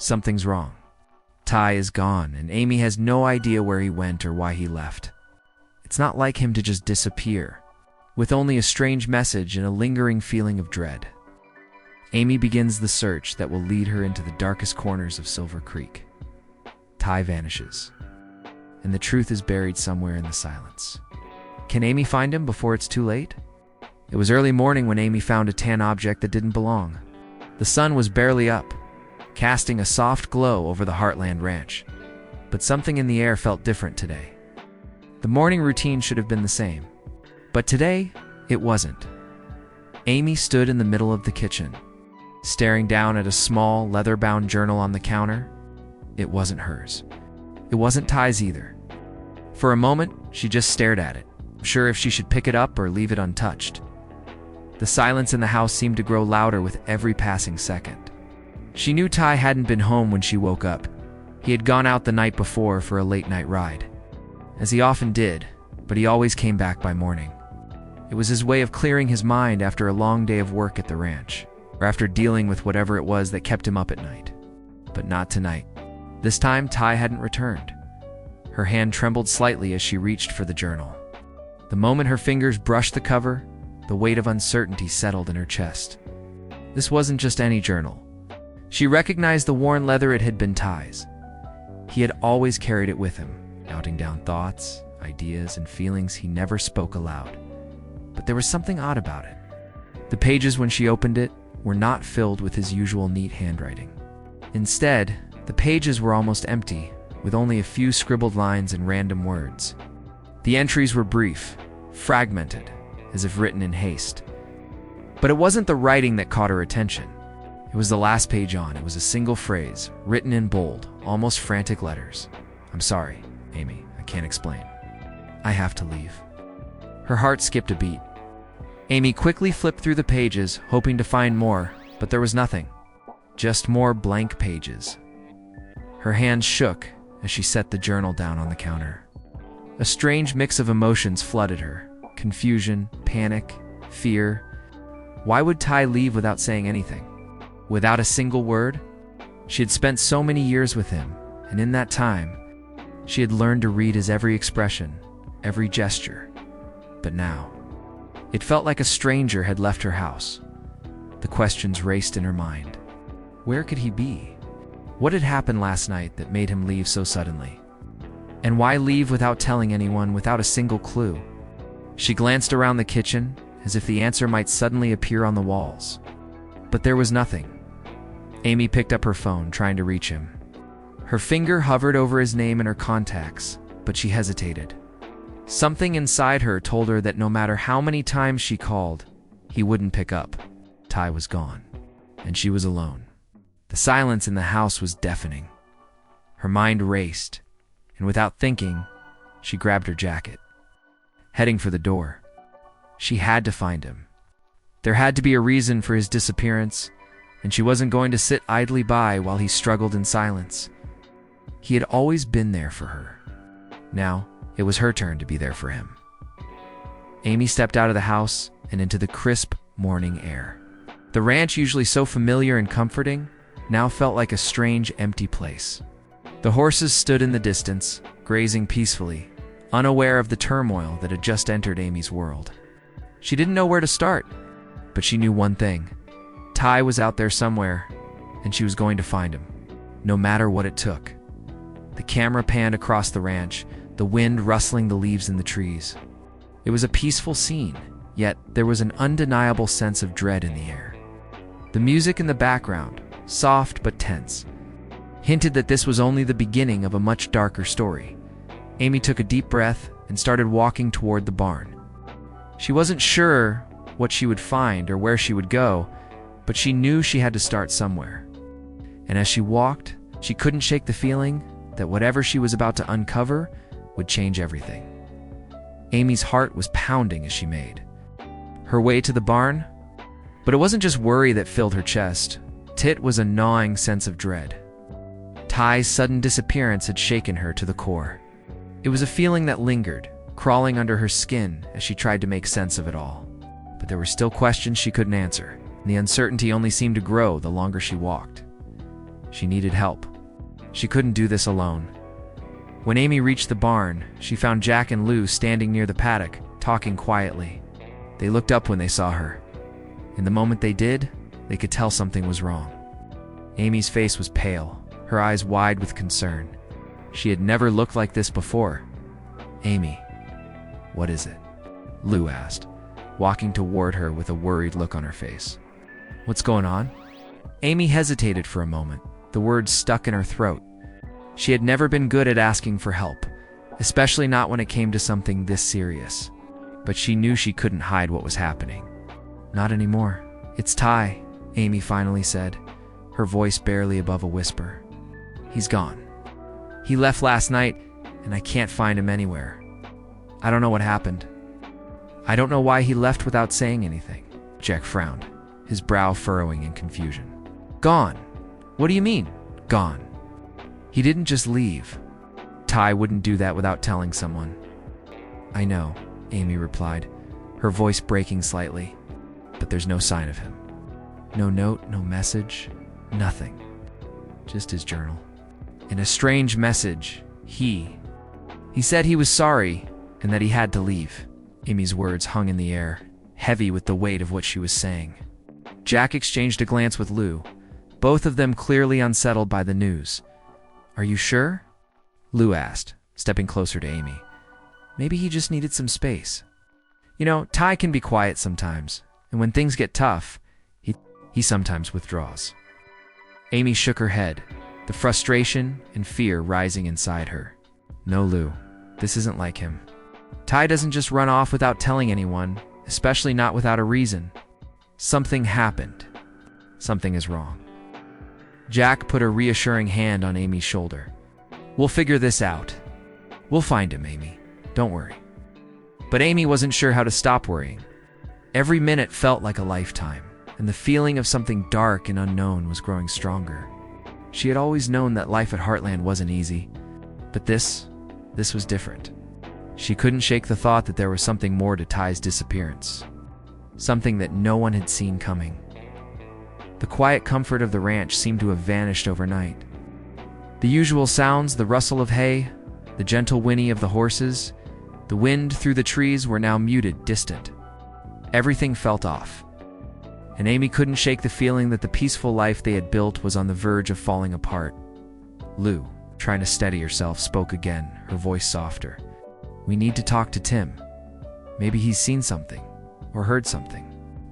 Something's wrong. Ty is gone, and Amy has no idea where he went or why he left. It's not like him to just disappear, with only a strange message and a lingering feeling of dread. Amy begins the search that will lead her into the darkest corners of Silver Creek. Ty vanishes, and the truth is buried somewhere in the silence. Can Amy find him before it's too late? It was early morning when Amy found a tan object that didn't belong. The sun was barely up, casting a soft glow over the Heartland ranch. But something in the air felt different today. The morning routine should have been the same, but today, it wasn't. Amy stood in the middle of the kitchen, staring down at a small, leather-bound journal on the counter. It wasn't hers. It wasn't Ty's either. For a moment, she just stared at it, unsure if she should pick it up or leave it untouched. The silence in the house seemed to grow louder with every passing second. She knew Ty hadn't been home when she woke up. He had gone out the night before for a late-night ride, as he often did, but he always came back by morning. It was his way of clearing his mind after a long day of work at the ranch, or after dealing with whatever it was that kept him up at night. But not tonight. This time, Ty hadn't returned. Her hand trembled slightly as she reached for the journal. The moment her fingers brushed the cover, the weight of uncertainty settled in her chest. This wasn't just any journal. She recognized the worn leather. It had been Ty's. He had always carried it with him, jotting down thoughts, ideas, and feelings he never spoke aloud. But there was something odd about it. The pages, when she opened it, were not filled with his usual neat handwriting. Instead, the pages were almost empty, with only a few scribbled lines and random words. The entries were brief, fragmented, as if written in haste. But it wasn't the writing that caught her attention. It was the last page on. It was a single phrase, written in bold, almost frantic letters. "I'm sorry, Amy. I can't explain. I have to leave." Her heart skipped a beat. Amy quickly flipped through the pages, hoping to find more, but there was nothing. Just more blank pages. Her hands shook as she set the journal down on the counter. A strange mix of emotions flooded her. Confusion, panic, fear. Why would Ty leave without saying anything? Without a single word? She had spent so many years with him, and in that time, she had learned to read his every expression, every gesture. But now, it felt like a stranger had left her house. The questions raced in her mind. Where could he be? What had happened last night that made him leave so suddenly? And why leave without telling anyone, without a single clue? She glanced around the kitchen, as if the answer might suddenly appear on the walls. But there was nothing. Amy picked up her phone, trying to reach him. Her finger hovered over his name and her contacts, but she hesitated. Something inside her told her that no matter how many times she called, he wouldn't pick up. Ty was gone, and she was alone. The silence in the house was deafening. Her mind raced, and without thinking, she grabbed her jacket. Heading for the door. She had to find him. There had to be a reason for his disappearance, and she wasn't going to sit idly by while he struggled in silence. He had always been there for her. Now, it was her turn to be there for him. Amy stepped out of the house and into the crisp morning air. The ranch, usually so familiar and comforting, now felt like a strange, empty place. The horses stood in the distance, grazing peacefully, unaware of the turmoil that had just entered Amy's world. She didn't know where to start, but she knew one thing. Ty was out there somewhere, and she was going to find him, no matter what it took. The camera panned across the ranch, the wind rustling the leaves in the trees. It was a peaceful scene, yet there was an undeniable sense of dread in the air. The music in the background, soft but tense, hinted that this was only the beginning of a much darker story. Amy took a deep breath and started walking toward the barn. She wasn't sure what she would find or where she would go, but she knew she had to start somewhere. And as she walked, she couldn't shake the feeling that whatever she was about to uncover would change everything. Amy's heart was pounding as she made her way to the barn, but it wasn't just worry that filled her chest. It was a gnawing sense of dread. Ty's sudden disappearance had shaken her to the core. It was a feeling that lingered, crawling under her skin as she tried to make sense of it all. But there were still questions she couldn't answer, and the uncertainty only seemed to grow the longer she walked. She needed help. She couldn't do this alone. When Amy reached the barn, she found Jack and Lou standing near the paddock, talking quietly. They looked up when they saw her. In the moment they did, they could tell something was wrong. Amy's face was pale, her eyes wide with concern. She had never looked like this before. "Amy, what is it?" Lou asked, walking toward her with a worried look on her face. "What's going on?" Amy hesitated for a moment, the words stuck in her throat. She had never been good at asking for help, especially not when it came to something this serious. But she knew she couldn't hide what was happening. "Not anymore. It's Ty," Amy finally said, her voice barely above a whisper. "He's gone. He left last night, and I can't find him anywhere. I don't know what happened. I don't know why he left without saying anything." Jack frowned, his brow furrowing in confusion. "Gone? What do you mean, gone?" "He didn't just leave. Ty wouldn't do that without telling someone." "I know," Amy replied, her voice breaking slightly. "But there's no sign of him. No note, no message, nothing. Just his journal. In a strange message, he said he was sorry and that he had to leave." Amy's words hung in the air, heavy with the weight of what she was saying. Jack exchanged a glance with Lou, both of them clearly unsettled by the news. "Are you sure?" Lou asked, stepping closer to Amy. "Maybe he just needed some space. You know, Ty can be quiet sometimes, and when things get tough, he sometimes withdraws." Amy shook her head, the frustration and fear rising inside her. "No, Lou, this isn't like him. Ty doesn't just run off without telling anyone, especially not without a reason. Something happened. Something is wrong." Jack put a reassuring hand on Amy's shoulder. "We'll figure this out. We'll find him, Amy. Don't worry." But Amy wasn't sure how to stop worrying. Every minute felt like a lifetime, and the feeling of something dark and unknown was growing stronger. She had always known that life at Heartland wasn't easy, but this was different. She couldn't shake the thought that there was something more to Ty's disappearance, something that no one had seen coming. The quiet comfort of the ranch seemed to have vanished overnight. The usual sounds, the rustle of hay, the gentle whinny of the horses, the wind through the trees were now muted, distant. Everything felt off, and Amy couldn't shake the feeling that the peaceful life they had built was on the verge of falling apart. Lou, trying to steady herself, spoke again, her voice softer. "We need to talk to Tim. Maybe he's seen something, or heard something.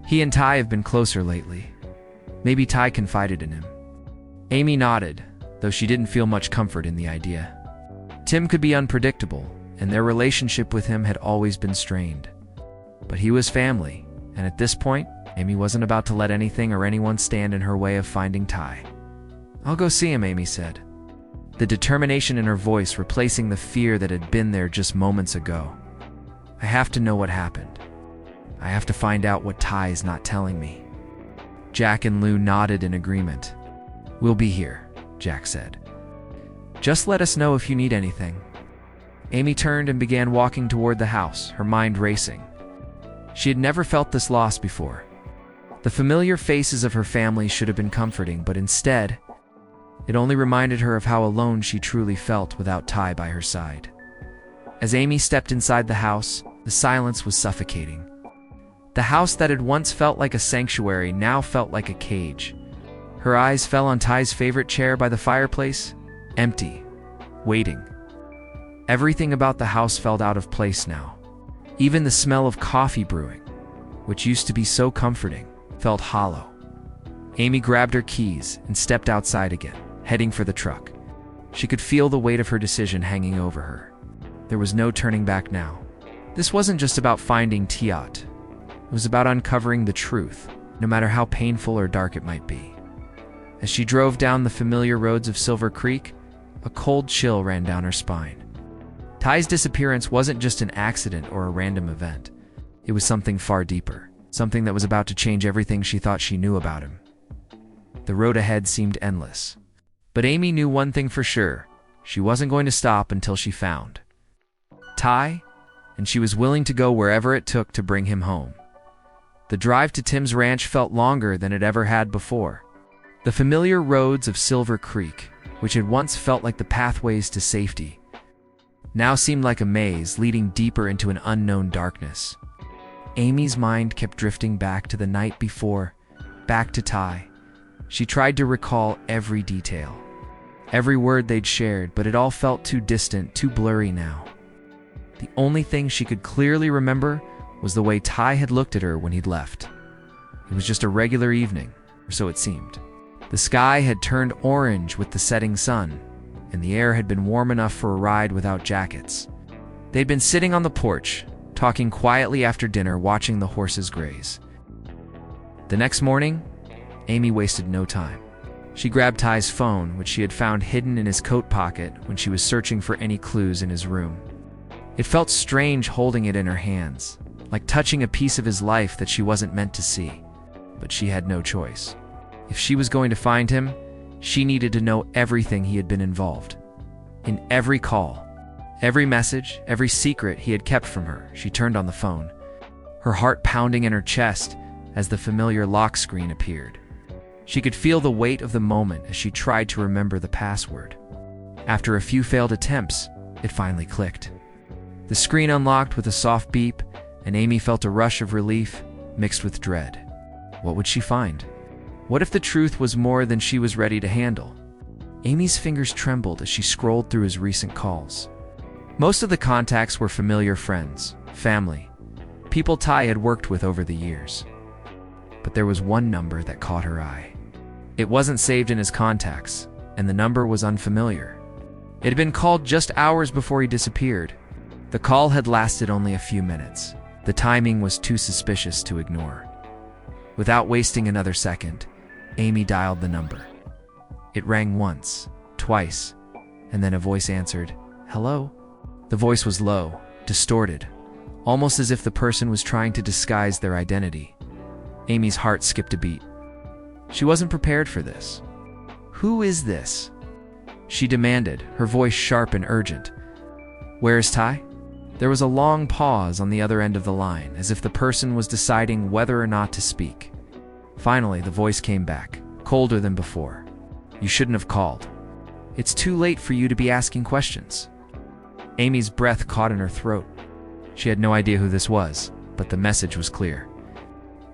He and Ty have been closer lately. Maybe Ty confided in him." Amy nodded, though she didn't feel much comfort in the idea. Tim could be unpredictable, and their relationship with him had always been strained. But he was family, and at this point, Amy wasn't about to let anything or anyone stand in her way of finding Ty. "I'll go see him," Amy said, the determination in her voice replacing the fear that had been there just moments ago. "I have to know what happened. I have to find out what Ty is not telling me." Jack and Lou nodded in agreement. "We'll be here," Jack said. "Just let us know if you need anything." Amy turned and began walking toward the house, her mind racing. She had never felt this loss before. The familiar faces of her family should have been comforting, but instead, it only reminded her of how alone she truly felt without Ty by her side. As Amy stepped inside the house, the silence was suffocating. The house that had once felt like a sanctuary now felt like a cage. Her eyes fell on Ty's favorite chair by the fireplace, empty, waiting. Everything about the house felt out of place now. Even the smell of coffee brewing, which used to be so comforting, felt hollow. Amy grabbed her keys and stepped outside again, heading for the truck. She could feel the weight of her decision hanging over her. There was no turning back now. This wasn't just about finding Tiat. It was about uncovering the truth, no matter how painful or dark it might be. As she drove down the familiar roads of Silver Creek, a cold chill ran down her spine. Ty's disappearance wasn't just an accident or a random event. It was something far deeper, something that was about to change everything she thought she knew about him. The road ahead seemed endless. But Amy knew one thing for sure. She wasn't going to stop until she found Ty, and she was willing to go wherever it took to bring him home. The drive to Tim's ranch felt longer than it ever had before. The familiar roads of Silver Creek, which had once felt like the pathways to safety, now seemed like a maze leading deeper into an unknown darkness. Amy's mind kept drifting back to the night before, back to Ty. She tried to recall every detail, every word they'd shared, but it all felt too distant, too blurry now. The only thing she could clearly remember was the way Ty had looked at her when he'd left. It was just a regular evening, or so it seemed. The sky had turned orange with the setting sun, and the air had been warm enough for a ride without jackets. They'd been sitting on the porch, talking quietly after dinner, watching the horses graze. The next morning, Amy wasted no time. She grabbed Ty's phone, which she had found hidden in his coat pocket when she was searching for any clues in his room. It felt strange holding it in her hands, like touching a piece of his life that she wasn't meant to see. But she had no choice. If she was going to find him, she needed to know everything he had been involved. In every call, every message, every secret he had kept from her, she turned on the phone, her heart pounding in her chest as the familiar lock screen appeared. She could feel the weight of the moment as she tried to remember the password. After a few failed attempts, it finally clicked. The screen unlocked with a soft beep, and Amy felt a rush of relief mixed with dread. What would she find? What if the truth was more than she was ready to handle? Amy's fingers trembled as she scrolled through his recent calls. Most of the contacts were familiar friends, family, people Ty had worked with over the years. But there was one number that caught her eye. It wasn't saved in his contacts, and the number was unfamiliar. It had been called just hours before he disappeared. The call had lasted only a few minutes. The timing was too suspicious to ignore. Without wasting another second, Amy dialed the number. It rang once, twice, and then a voice answered, "Hello?" The voice was low, distorted, almost as if the person was trying to disguise their identity. Amy's heart skipped a beat. She wasn't prepared for this. "Who is this?" she demanded, her voice sharp and urgent. "Where is Ty?" There was a long pause on the other end of the line, as if the person was deciding whether or not to speak. Finally, the voice came back, colder than before. "You shouldn't have called. It's too late for you to be asking questions." Amy's breath caught in her throat. She had no idea who this was, but the message was clear.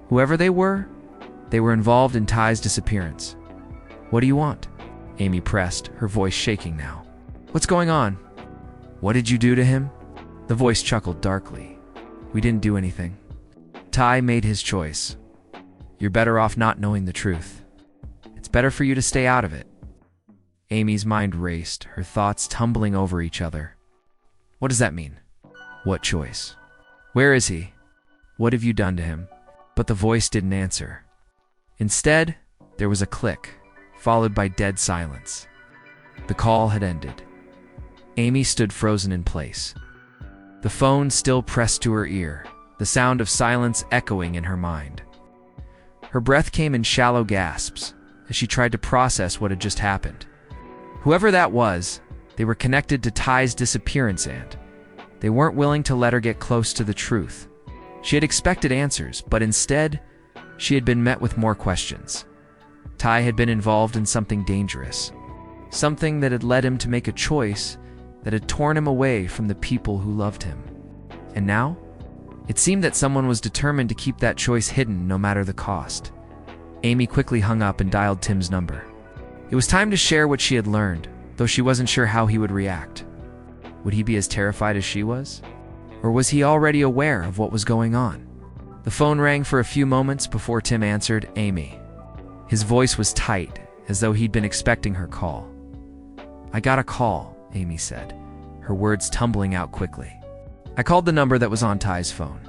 Whoever they were involved in Ty's disappearance. "What do you want?" Amy pressed, her voice shaking now. "What's going on? What did you do to him?" The voice chuckled darkly. "We didn't do anything. Ty made his choice. You're better off not knowing the truth. It's better for you to stay out of it." Amy's mind raced, her thoughts tumbling over each other. What does that mean? What choice? Where is he? What have you done to him? But the voice didn't answer. Instead, there was a click, followed by dead silence. The call had ended. Amy stood frozen in place. The phone still pressed to her ear, the sound of silence echoing in her mind. Her breath came in shallow gasps as she tried to process what had just happened. Whoever that was, they were connected to Ty's disappearance, and they weren't willing to let her get close to the truth. She had expected answers, but instead, she had been met with more questions. Ty had been involved in something dangerous, something that had led him to make a choice that had torn him away from the people who loved him. And now, it seemed that someone was determined to keep that choice hidden no matter the cost. Amy quickly hung up and dialed Tim's number. It was time to share what she had learned, though she wasn't sure how he would react. Would he be as terrified as she was? Or was he already aware of what was going on? The phone rang for a few moments before Tim answered. "Amy." His voice was tight, as though he'd been expecting her call. "I got a call," Amy said, her words tumbling out quickly. "I called the number that was on Ty's phone.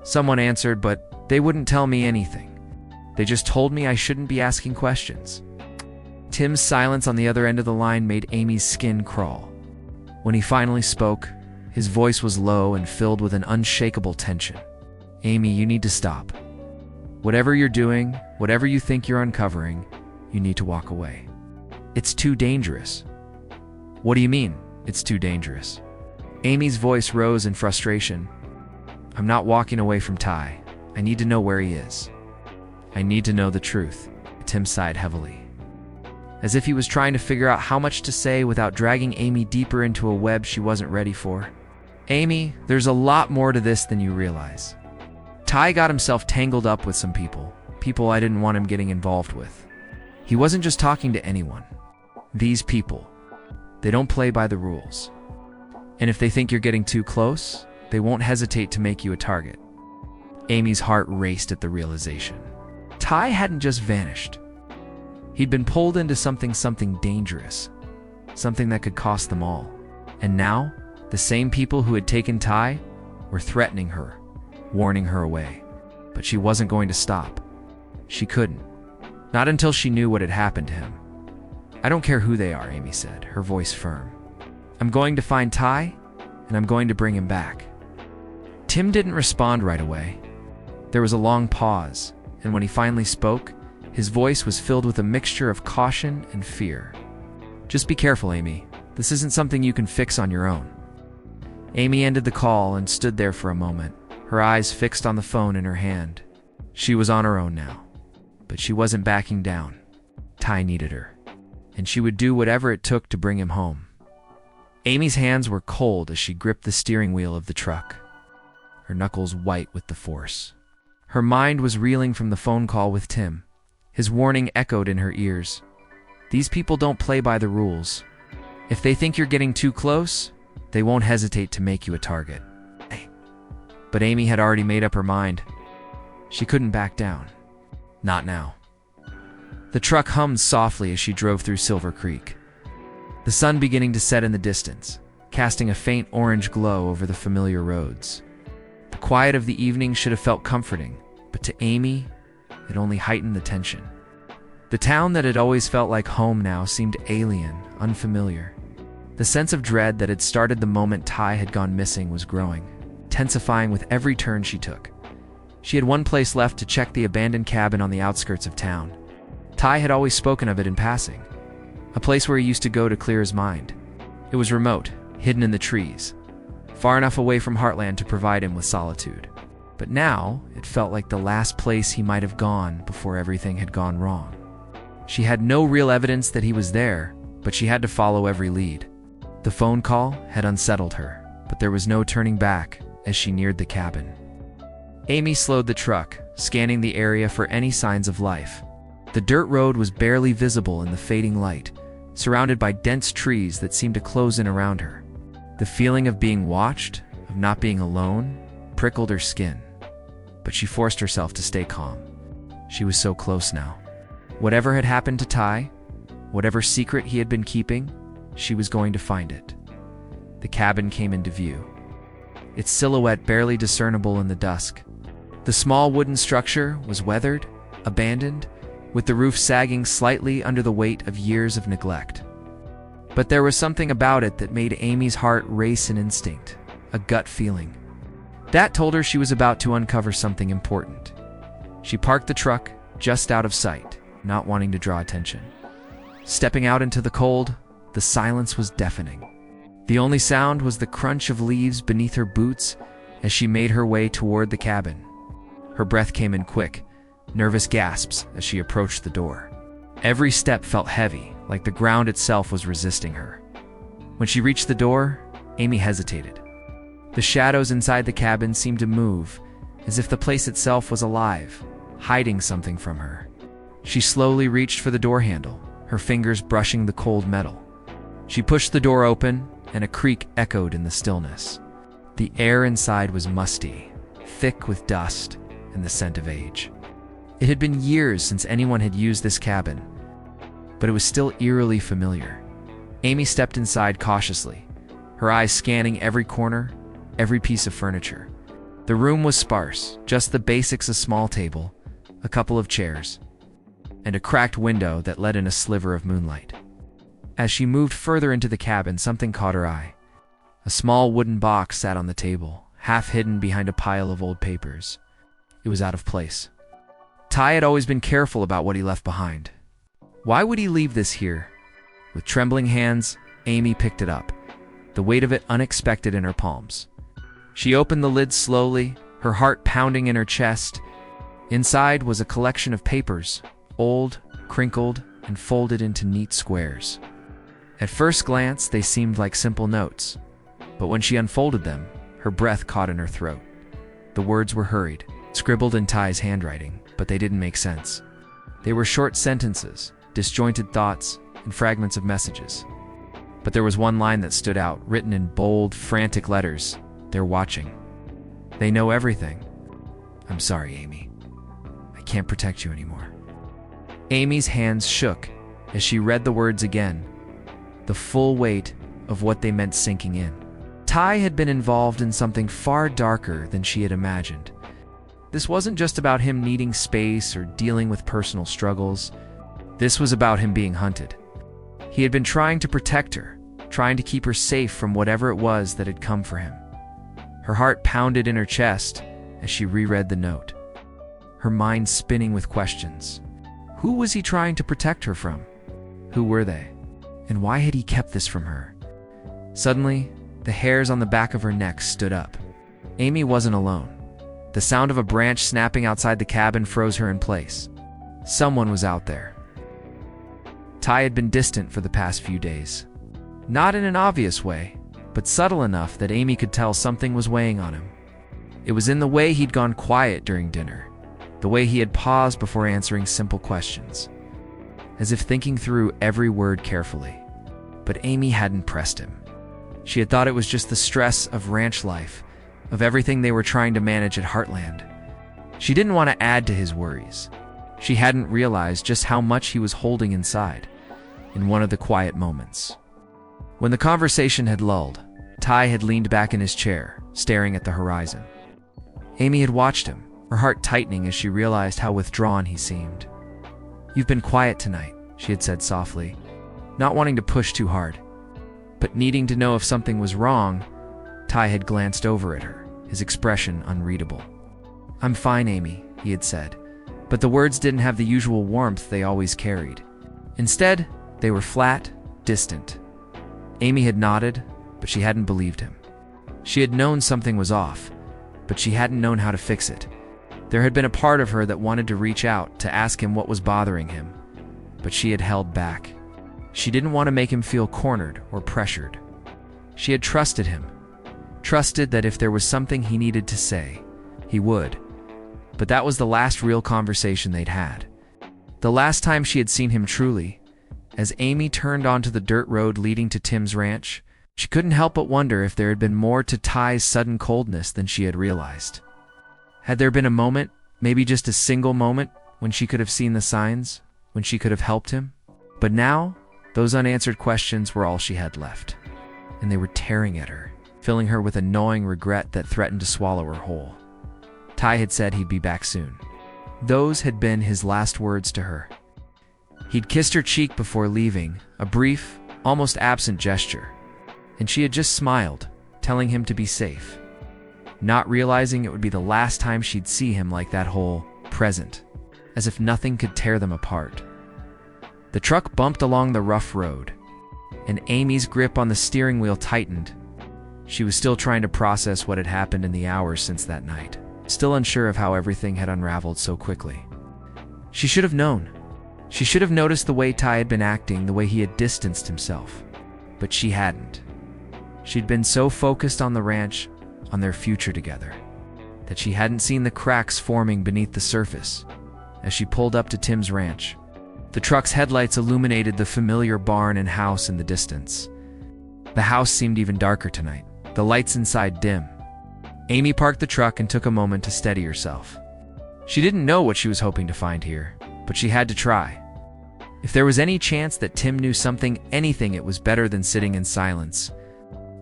Someone answered, but they wouldn't tell me anything. They just told me I shouldn't be asking questions." Tim's silence on the other end of the line made Amy's skin crawl. When he finally spoke, his voice was low and filled with an unshakable tension. "Amy, you need to stop. Whatever you're doing, whatever you think you're uncovering, you need to walk away. It's too dangerous." "What do you mean, it's too dangerous?" Amy's voice rose in frustration. "I'm not walking away from Ty. I need to know where he is. I need to know the truth." Tim sighed heavily. as if he was trying to figure out how much to say without dragging Amy deeper into a web she wasn't ready for. Amy, there's a lot more to this than you realize. Ty got himself tangled up with some people I didn't want him getting involved with. He wasn't just talking to anyone. These people, they don't play by the rules. And if they think you're getting too close, they won't hesitate to make you a target. Amy's heart raced at the realization. Ty hadn't just vanished. He'd been pulled into something dangerous, something that could cost them all. And now, the same people who had taken Ty were threatening her, warning her away. But she wasn't going to stop. She couldn't. Not until she knew what had happened to him. I don't care who they are, Amy said, her voice firm. I'm going to find Ty, and I'm going to bring him back. Tim didn't respond right away. There was a long pause, and when he finally spoke, his voice was filled with a mixture of caution and fear. Just be careful, Amy. This isn't something you can fix on your own. Amy ended the call and stood there for a moment, her eyes fixed on the phone in her hand. She was on her own now, but she wasn't backing down. Ty needed her, and she would do whatever it took to bring him home. Amy's hands were cold as she gripped the steering wheel of the truck, her knuckles white with the force. Her mind was reeling from the phone call with Tim. His warning echoed in her ears. These people don't play by the rules. If they think you're getting too close, they won't hesitate to make you a target. But Amy had already made up her mind. She couldn't back down. Not now. The truck hummed softly as she drove through Silver Creek. The sun beginning to set in the distance, casting a faint orange glow over the familiar roads. The quiet of the evening should have felt comforting, but to Amy, it only heightened the tension. The town that had always felt like home now seemed alien, unfamiliar. The sense of dread that had started the moment Ty had gone missing was growing, intensifying with every turn she took. She had one place left to check the abandoned cabin on the outskirts of town. Ty had always spoken of it in passing, a place where he used to go to clear his mind. It was remote, hidden in the trees, far enough away from Heartland to provide him with solitude. But now, it felt like the last place he might have gone before everything had gone wrong. She had no real evidence that he was there, but she had to follow every lead. The phone call had unsettled her, but there was no turning back as she neared the cabin. Amy slowed the truck, scanning the area for any signs of life. The dirt road was barely visible in the fading light, surrounded by dense trees that seemed to close in around her. The feeling of being watched, of not being alone, prickled her skin. But she forced herself to stay calm. She was so close now. Whatever had happened to Ty, whatever secret he had been keeping, she was going to find it. The cabin came into view, its silhouette barely discernible in the dusk. The small wooden structure was weathered, abandoned, with the roof sagging slightly under the weight of years of neglect. But there was something about it that made Amy's heart race an instinct, a gut feeling. That told her she was about to uncover something important. She parked the truck just out of sight, not wanting to draw attention. Stepping out into the cold, the silence was deafening. The only sound was the crunch of leaves beneath her boots as she made her way toward the cabin. Her breath came in quick, nervous gasps as she approached the door. Every step felt heavy, like the ground itself was resisting her. When she reached the door, Amy hesitated. The shadows inside the cabin seemed to move, as if the place itself was alive, hiding something from her. She slowly reached for the door handle, her fingers brushing the cold metal. She pushed the door open, and a creak echoed in the stillness. The air inside was musty, thick with dust and the scent of age. It had been years since anyone had used this cabin, but it was still eerily familiar. Amy stepped inside cautiously, her eyes scanning every corner, every piece of furniture. The room was sparse, just the basics: a small table, a couple of chairs, and a cracked window that let in a sliver of moonlight. As she moved further into the cabin, something caught her eye. A small wooden box sat on the table, half hidden behind a pile of old papers. It was out of place. Ty had always been careful about what he left behind. Why would he leave this here? With trembling hands, Amy picked it up, the weight of it unexpected in her palms. She opened the lid slowly, her heart pounding in her chest. Inside was a collection of papers, old, crinkled, and folded into neat squares. At first glance, they seemed like simple notes, but when she unfolded them, her breath caught in her throat. The words were hurried, scribbled in Ty's handwriting, but they didn't make sense. They were short sentences, disjointed thoughts, and fragments of messages. But there was one line that stood out, written in bold, frantic letters. "They're watching. They know everything. I'm sorry, Amy. I can't protect you anymore." Amy's hands shook as she read the words again, the full weight of what they meant sinking in. Ty had been involved in something far darker than she had imagined. This wasn't just about him needing space or dealing with personal struggles. This was about him being hunted. He had been trying to protect her, trying to keep her safe from whatever it was that had come for him. Her heart pounded in her chest as she reread the note, her mind spinning with questions. Who was he trying to protect her from? Who were they? And why had he kept this from her? Suddenly, the hairs on the back of her neck stood up. Amy wasn't alone. The sound of a branch snapping outside the cabin froze her in place. Someone was out there. Ty had been distant for the past few days. Not in an obvious way, but subtle enough that Amy could tell something was weighing on him. It was in the way he'd gone quiet during dinner, the way he had paused before answering simple questions, as if thinking through every word carefully. But Amy hadn't pressed him. She had thought it was just the stress of ranch life, of everything they were trying to manage at Heartland. She didn't want to add to his worries. She hadn't realized just how much he was holding inside in one of the quiet moments. When the conversation had lulled, Ty had leaned back in his chair, staring at the horizon. Amy had watched him, her heart tightening as she realized how withdrawn he seemed. "You've been quiet tonight," she had said softly, not wanting to push too hard. But needing to know if something was wrong, Ty had glanced over at her, his expression unreadable. "I'm fine, Amy," he had said, but the words didn't have the usual warmth they always carried. Instead, they were flat, distant. Amy had nodded, but she hadn't believed him. She had known something was off, but she hadn't known how to fix it. There had been a part of her that wanted to reach out to ask him what was bothering him, but she had held back. She didn't want to make him feel cornered or pressured. She had trusted him, trusted that if there was something he needed to say, he would. But that was the last real conversation they'd had. The last time she had seen him truly. As Amy turned onto the dirt road leading to Tim's ranch, she couldn't help but wonder if there had been more to Ty's sudden coldness than she had realized. Had there been a moment, maybe just a single moment, when she could have seen the signs, when she could have helped him? But now, those unanswered questions were all she had left, and they were tearing at her, filling her with a gnawing regret that threatened to swallow her whole. Ty had said he'd be back soon. Those had been his last words to her. He'd kissed her cheek before leaving, a brief, almost absent gesture, and she had just smiled, telling him to be safe, not realizing it would be the last time she'd see him like that, whole, present, as if nothing could tear them apart. The truck bumped along the rough road, and Amy's grip on the steering wheel tightened. She was still trying to process what had happened in the hours since that night, still unsure of how everything had unraveled so quickly. She should have known. She should have noticed the way Ty had been acting, the way he had distanced himself. But she hadn't. She'd been so focused on the ranch, on their future together, that she hadn't seen the cracks forming beneath the surface. As she pulled up to Tim's ranch, the truck's headlights illuminated the familiar barn and house in the distance. The house seemed even darker tonight, the lights inside dim. Amy parked the truck and took a moment to steady herself. She didn't know what she was hoping to find here, but she had to try. If there was any chance that Tim knew something, anything, it was better than sitting in silence,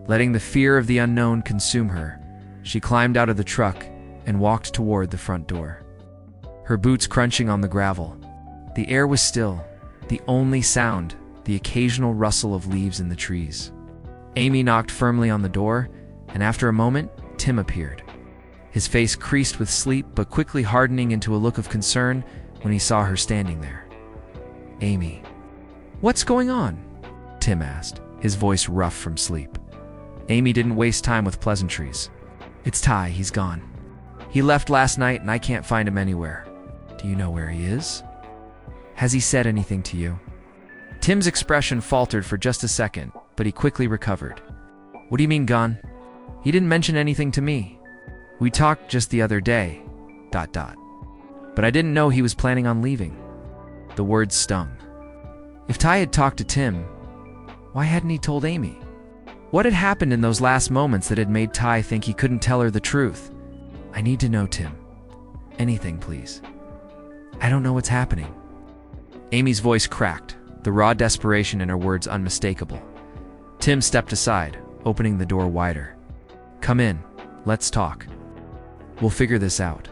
letting the fear of the unknown consume her. She climbed out of the truck and walked toward the front door, her boots crunching on the gravel. The air was still, the only sound, the occasional rustle of leaves in the trees. Amy knocked firmly on the door, and after a moment, Tim appeared. His face creased with sleep, but quickly hardening into a look of concern when he saw her standing there. "Amy, what's going on?" Tim asked, his voice rough from sleep. Amy didn't waste time with pleasantries. "It's Ty, he's gone. He left last night and I can't find him anywhere." "Do you know where he is? Has he said anything to you?" Tim's expression faltered for just a second, but he quickly recovered. What do you mean gone? He didn't mention anything to me. We talked just the other day, ... But I didn't know he was planning on leaving. The words stung. If Ty had talked to Tim, why hadn't he told Amy? What had happened in those last moments that had made Ty think he couldn't tell her the truth? I need to know, Tim. Anything, please. I don't know what's happening. Amy's voice cracked, the raw desperation in her words unmistakable. Tim stepped aside, opening the door wider. Come in. Let's talk. We'll figure this out.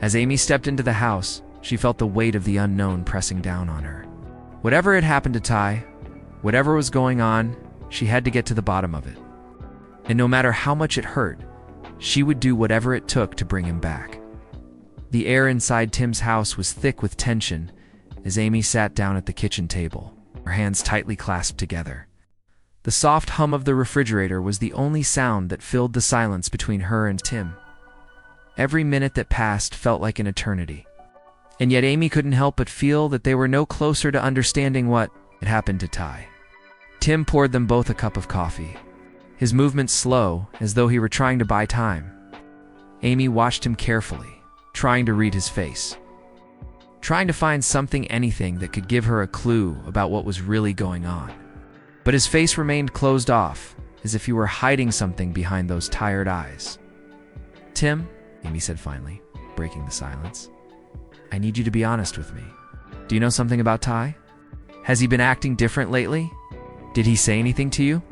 As Amy stepped into the house, she felt the weight of the unknown pressing down on her. Whatever had happened to Ty, whatever was going on, she had to get to the bottom of it. And no matter how much it hurt, she would do whatever it took to bring him back. The air inside Tim's house was thick with tension as Amy sat down at the kitchen table, her hands tightly clasped together. The soft hum of the refrigerator was the only sound that filled the silence between her and Tim. Every minute that passed felt like an eternity. And yet Amy couldn't help but feel that they were no closer to understanding what had happened to Ty. Tim poured them both a cup of coffee, his movements slow, as though he were trying to buy time. Amy watched him carefully, trying to read his face, trying to find anything that could give her a clue about what was really going on. But his face remained closed off, as if he were hiding something behind those tired eyes. Tim, Amy said finally, breaking the silence, I need you to be honest with me. Do you know something about Ty? Has he been acting different lately? Did he say anything to you?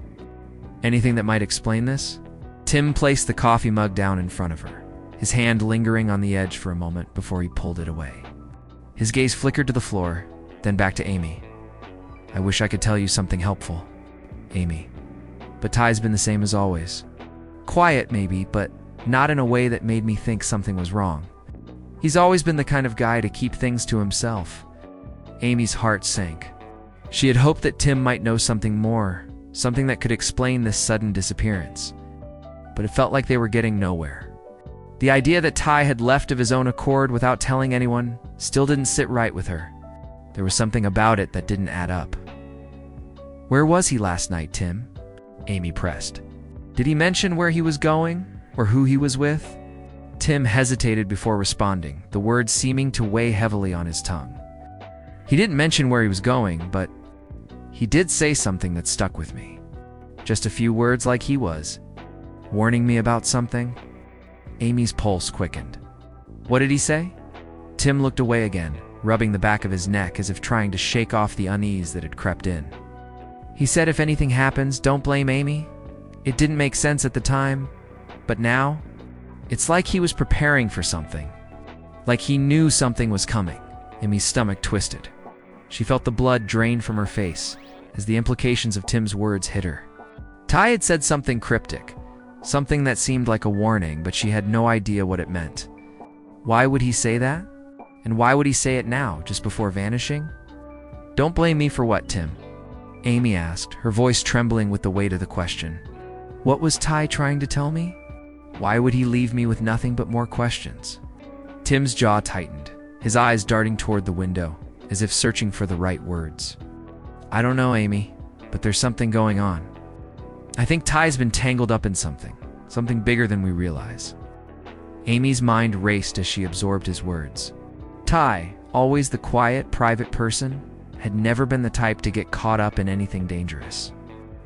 Anything that might explain this? Tim placed the coffee mug down in front of her, his hand lingering on the edge for a moment before he pulled it away. His gaze flickered to the floor, then back to Amy. I wish I could tell you something helpful, Amy. But Ty's been the same as always. Quiet, maybe, but not in a way that made me think something was wrong. He's always been the kind of guy to keep things to himself. Amy's heart sank. She had hoped that Tim might know something more, something that could explain this sudden disappearance. But it felt like they were getting nowhere. The idea that Ty had left of his own accord without telling anyone still didn't sit right with her. There was something about it that didn't add up. Where was he last night, Tim? Amy pressed. Did he mention where he was going, or who he was with? Tim hesitated before responding, the words seeming to weigh heavily on his tongue. He didn't mention where he was going, but he did say something that stuck with me. Just a few words like he was, warning me about something. Amy's pulse quickened. What did he say? Tim looked away again, rubbing the back of his neck as if trying to shake off the unease that had crept in. He said if anything happens, don't blame Amy. It didn't make sense at the time, but now, it's like he was preparing for something. Like he knew something was coming. Amy's stomach twisted. She felt the blood drain from her face as the implications of Tim's words hit her. Ty had said something cryptic, something that seemed like a warning, but she had no idea what it meant. Why would he say that? And why would he say it now, just before vanishing? Don't blame me for what, Tim? Amy asked, her voice trembling with the weight of the question. What was Ty trying to tell me? Why would he leave me with nothing but more questions? Tim's jaw tightened, his eyes darting toward the window, as if searching for the right words. I don't know, Amy, but there's something going on. I think Ty's been tangled up in something bigger than we realize. Amy's mind raced as she absorbed his words. Ty, always the quiet, private person, had never been the type to get caught up in anything dangerous.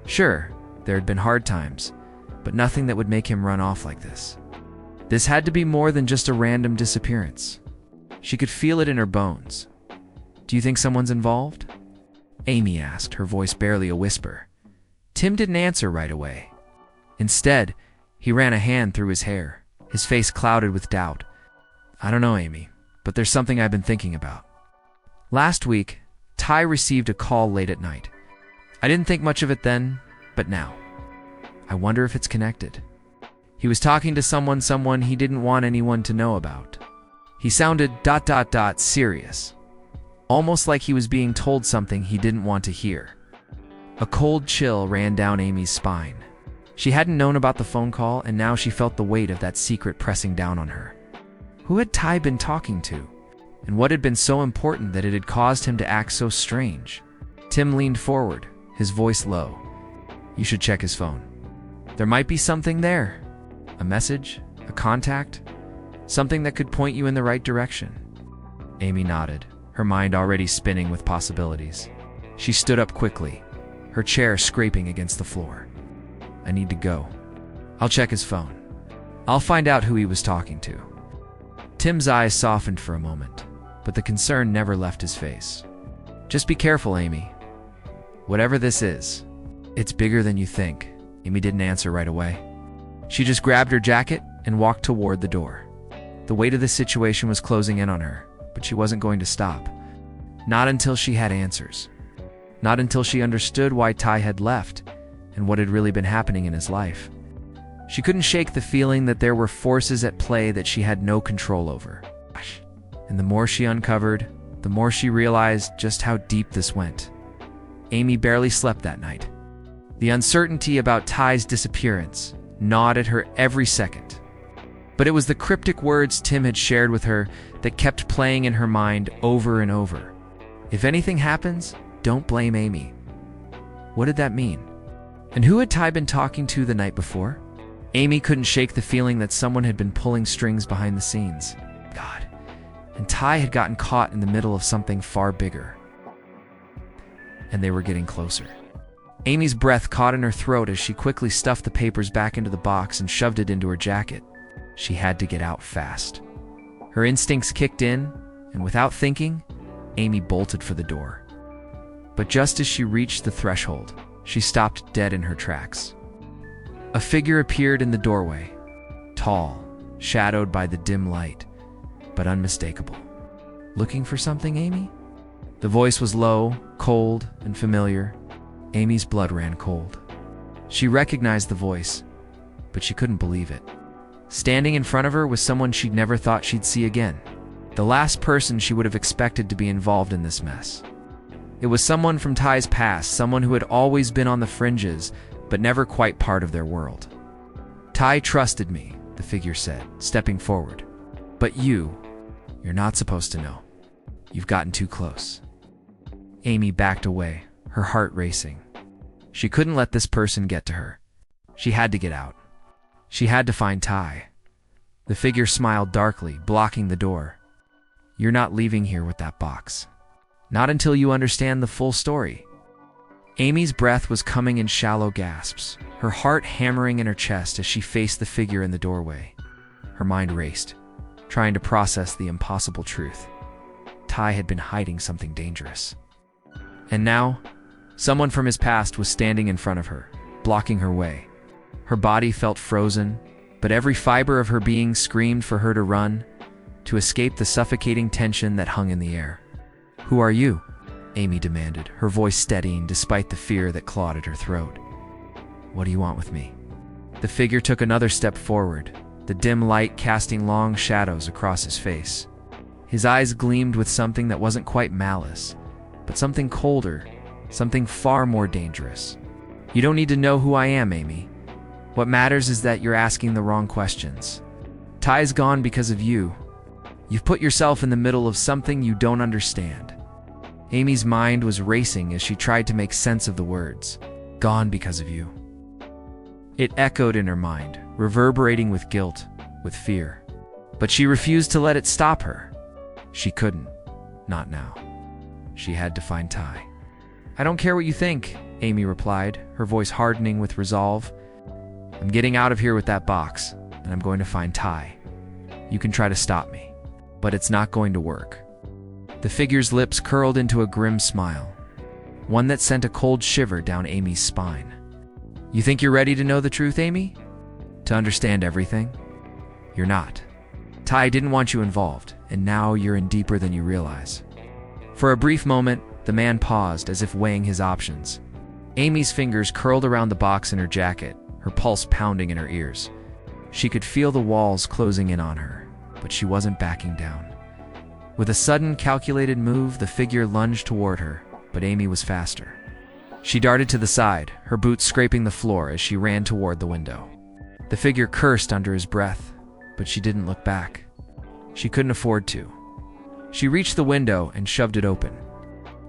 Sure, there had been hard times, but nothing that would make him run off like this. This had to be more than just a random disappearance. She could feel it in her bones. Do you think someone's involved? Amy asked, her voice barely a whisper. Tim didn't answer right away. Instead, he ran a hand through his hair, his face clouded with doubt. I don't know, Amy, but there's something I've been thinking about. Last week, Ty received a call late at night. I didn't think much of it then, but now. I wonder if it's connected. He was talking to someone he didn't want anyone to know about. He sounded ... serious. Almost like he was being told something he didn't want to hear. A cold chill ran down Amy's spine. She hadn't known about the phone call, and now she felt the weight of that secret pressing down on her. Who had Ty been talking to? And what had been so important that it had caused him to act so strange? Tim leaned forward, his voice low. You should check his phone. There might be something there. A message, a contact, something that could point you in the right direction. Amy nodded, her mind already spinning with possibilities. She stood up quickly, her chair scraping against the floor. I need to go. I'll check his phone. I'll find out who he was talking to. Tim's eyes softened for a moment, but the concern never left his face. Just be careful, Amy. Whatever this is, it's bigger than you think. Amy didn't answer right away. She just grabbed her jacket and walked toward the door. The weight of the situation was closing in on her, but she wasn't going to stop. Not until she had answers. Not until she understood why Ty had left and what had really been happening in his life. She couldn't shake the feeling that there were forces at play that she had no control over. And the more she uncovered, the more she realized just how deep this went. Amy barely slept that night. The uncertainty about Ty's disappearance gnawed at her every second. But it was the cryptic words Tim had shared with her that kept playing in her mind over and over. If anything happens, don't blame Amy. What did that mean? And who had Ty been talking to the night before? Amy couldn't shake the feeling that someone had been pulling strings behind the scenes. God. And Ty had gotten caught in the middle of something far bigger. And they were getting closer. Amy's breath caught in her throat as she quickly stuffed the papers back into the box and shoved it into her jacket. She had to get out fast. Her instincts kicked in, and without thinking, Amy bolted for the door. But just as she reached the threshold, she stopped dead in her tracks. A figure appeared in the doorway, tall, shadowed by the dim light, but unmistakable. Looking for something, Amy? The voice was low, cold, and familiar. Amy's blood ran cold. She recognized the voice, but she couldn't believe it. Standing in front of her was someone she'd never thought she'd see again. The last person she would have expected to be involved in this mess. It was someone from Ty's past, someone who had always been on the fringes, but never quite part of their world. Ty trusted me, the figure said, stepping forward. But you're not supposed to know. You've gotten too close. Amy backed away, her heart racing. She couldn't let this person get to her. She had to get out. She had to find Ty. The figure smiled darkly, blocking the door. You're not leaving here with that box. Not until you understand the full story. Amy's breath was coming in shallow gasps, her heart hammering in her chest as she faced the figure in the doorway. Her mind raced, trying to process the impossible truth. Ty had been hiding something dangerous. And now, someone from his past was standing in front of her, blocking her way. Her body felt frozen, but every fiber of her being screamed for her to run, to escape the suffocating tension that hung in the air. Who are you? Amy demanded, her voice steadying despite the fear that clawed at her throat. What do you want with me? The figure took another step forward, the dim light casting long shadows across his face. His eyes gleamed with something that wasn't quite malice, but something colder, something far more dangerous. You don't need to know who I am, Amy. What matters is that you're asking the wrong questions. Ty's gone because of you. You've put yourself in the middle of something you don't understand. Amy's mind was racing as she tried to make sense of the words. Gone because of you. It echoed in her mind, reverberating with guilt, with fear. But she refused to let it stop her. She couldn't. Not now. She had to find Ty. I don't care what you think, Amy replied, her voice hardening with resolve. I'm getting out of here with that box, and I'm going to find Ty. You can try to stop me, but it's not going to work. The figure's lips curled into a grim smile, one that sent a cold shiver down Amy's spine. You think you're ready to know the truth, Amy? To understand everything? You're not. Ty didn't want you involved, and now you're in deeper than you realize. For a brief moment, the man paused as if weighing his options. Amy's fingers curled around the box in her jacket, her pulse pounding in her ears. She could feel the walls closing in on her, but she wasn't backing down. With a sudden, calculated move, the figure lunged toward her, but Amy was faster. She darted to the side, her boots scraping the floor as she ran toward the window. The figure cursed under his breath, but she didn't look back. She couldn't afford to. She reached the window and shoved it open.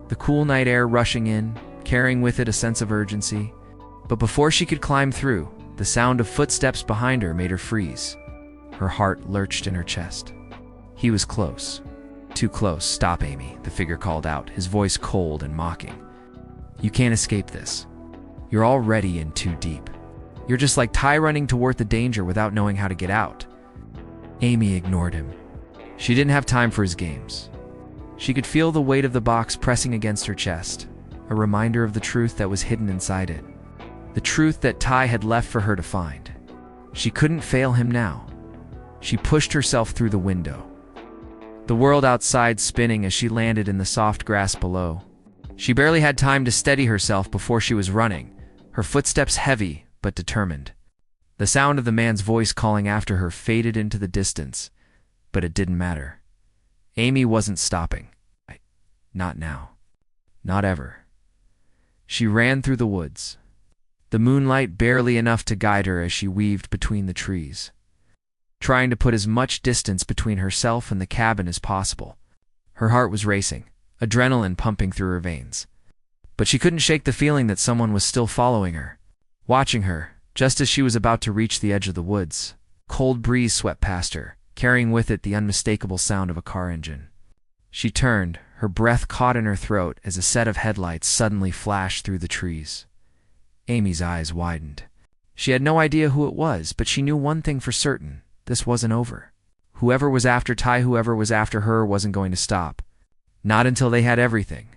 The cool night air rushing in, carrying with it a sense of urgency. But before she could climb through, the sound of footsteps behind her made her freeze. Her heart lurched in her chest. He was close. Too close. "Stop, Amy," the figure called out, his voice cold and mocking. "You can't escape this. You're already in too deep. You're just like Ty running toward the danger without knowing how to get out." Amy ignored him. She didn't have time for his games. She could feel the weight of the box pressing against her chest, a reminder of the truth that was hidden inside it. The truth that Ty had left for her to find. She couldn't fail him now. She pushed herself through the window. The world outside spinning as she landed in the soft grass below. She barely had time to steady herself before she was running, her footsteps heavy but determined. The sound of the man's voice calling after her faded into the distance, but it didn't matter. Amy wasn't stopping. Not now. Not ever. She ran through the woods, the moonlight barely enough to guide her as she weaved between the trees, trying to put as much distance between herself and the cabin as possible. Her heart was racing, adrenaline pumping through her veins. But she couldn't shake the feeling that someone was still following her, watching her, just as she was about to reach the edge of the woods. Cold breeze swept past her, carrying with it the unmistakable sound of a car engine. She turned, her breath caught in her throat as a set of headlights suddenly flashed through the trees. Amy's eyes widened. She had no idea who it was, but she knew one thing for certain. This wasn't over. Whoever was after Ty, whoever was after her, wasn't going to stop. Not until they had everything.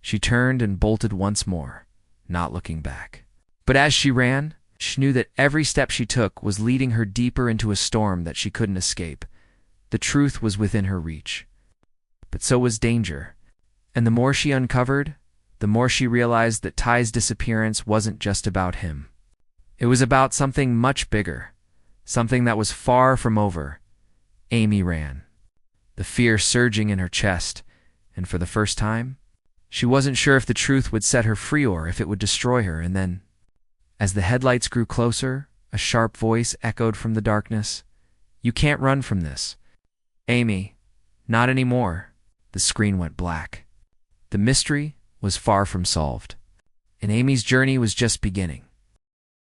She turned and bolted once more, not looking back. But as she ran, she knew that every step she took was leading her deeper into a storm that she couldn't escape. The truth was within her reach. But so was danger. And the more she uncovered, the more she realized that Ty's disappearance wasn't just about him. It was about something much bigger, something that was far from over. Amy ran, the fear surging in her chest, and for the first time, she wasn't sure if the truth would set her free or if it would destroy her. And then, as the headlights grew closer, a sharp voice echoed from the darkness. "You can't run from this. Amy, not anymore." The screen went black. The mystery was far from solved, and Amy's journey was just beginning.